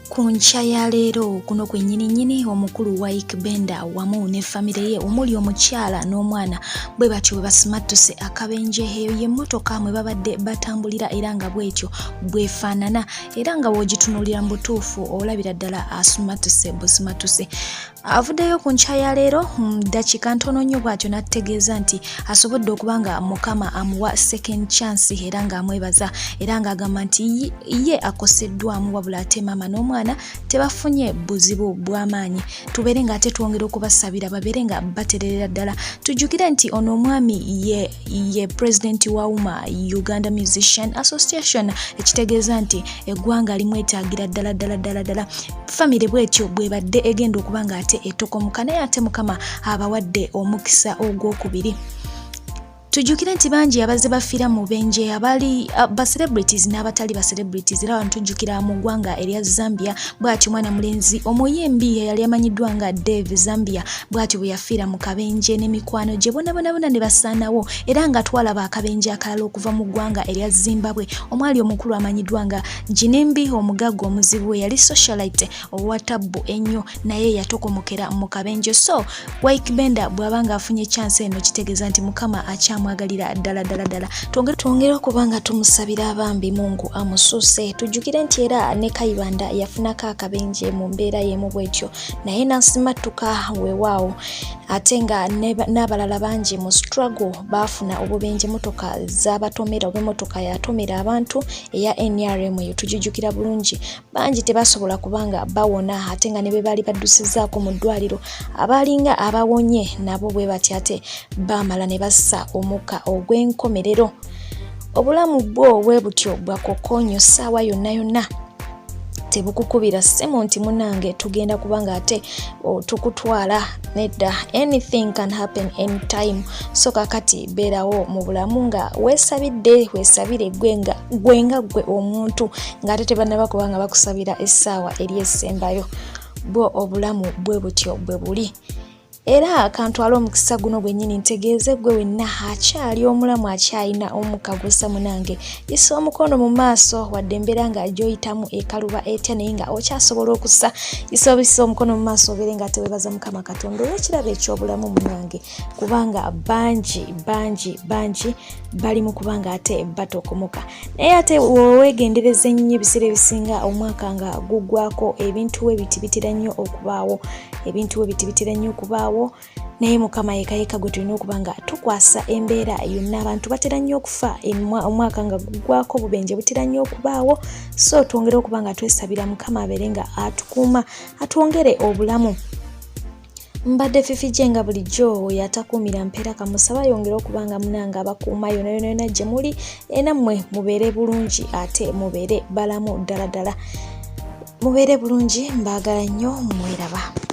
Ku nkya ya leero kuno kwennyini omukulu wa Ykee Benda wamu ne famire ye omuli omukyala n'omwana bwe batyo bwe basimatuse akabenje. Eyo y'emmotoka mwe babadde batambulira era nga bwetyo bwefaanana era nga w'ogitunuulira mu butuufu olabira ddala asimatuse busimatuse. Avuddeyo ku nkya ya leero ddakiika ntono nnyo bw'atyo n'ategeeza nti asobodde okuba nga Mukama amuwa second chance era ng'amwebaza era ng'agamba nti ye akoseddwamu wabula ate maama n'omwana tebafunye buzibu bw'amaanyi. Tubeere ng'ate twongera okubasabira babeere nga batererera ddala. Tujjukire nti ono omwami ye president wa UMA, Uganda Musician Association, ekitegeeza nti eggwanga limwetaagira ddala. Famire bwetyo bwebadde egenda okuba nga ate etokomuka naye ate Mukama abawadde omukisa ogwokubiri. Tujjukire nti bangi abazze bafiira mu benje abali ba celebrities n'abatali ba celebrities era abantu tujjukira mu ggwanga erya Zambia bw'atyo mwana mulenzi omuyimbi yali amanyiddwa nga Dave Zambia bw'atyo bwe yafiira mu kabenje n'emikwano gye bonna ne basaanawo era nga twalaba akabenje akalala okuva mu ggwanga erya Zimbabwe. Omwali omukulu amanyiddwa nga Jinimbi omugagga omuzibu yali socialite owatabbu ennyo naye yatokomokera mu kabenje. So Ykee Benda bw'abanga afunye chance eno kitegeeza nti Mukama mwagalira ddala. Twongere okuba nga tumusabira abambi Mungu amusuuse. Tujjukire nti era ne Kayibanda yafunako akabenje mu mbeera y'emu bwetyo naye n'asimatuka weewaawo ate nga n'abalala bangi mu struggle baafuna obubenje. Motoka z'abatomera oba emotoka yatomera abantu eya NRM eyo tugijjukira bulungi. Bangi tebasobola kubanga bawona ate nga ne be baali baddusizzaako mu ddwaliro abalinga abawonye nabo bwe bati ate baamala ne bassa omuka ogw'enkomerero. Obulamu bwo bwe butyo bwakokonyo ssaawa yonna tebukukubira ssemu nti munange tugenda kubanga ate tukutwala nedda. Anything can happen anytime. So kakati beerawo mu bulamu nga weesabire gwe omuntu ng'ate tebannaba kubanga bakusabira essaawa eri essembayo. Bwo obulamu bwe butyo bwe buli. Era kantwala omukisa guno gwennyini ntegeeze gwe wenna akyali omulamu akyalina omukagusa munange yisa omukono mu maaso wadde embeera nga gy'oyitamu ekaluba etya naye nga okyasobola okussa yisa omukono mu maaso obeere nga teweebaza Mukama Katonda olw'ekirabo eky'obulamu munange kubanga bangi bali mu kubanga ate batokomoka naye ate weegendereza ennyo ebiseera ebisinga omwaka nga guggwako ebintu we bitibitira nnyo okubaawo naye Mukama yekka gwe tulina okuba nga tukwasa embeera yonna. Abantu batera nnyo okufa omwaka nga guggwako bubenje butera nnyo okubaawo. So twongere okuba nga twesabira Mukama abeere nga atukuuma atwongere obulamu. Mbadde Fifije nga bulijjo yatakuumira mpeera kamusaba yongere okuba nga munanga abakuuma yonna gye muli nammwe mubeere bulungi ate mubeere balamu ddala. Mubeere bulungi, mbaagala nnyo, mweraba.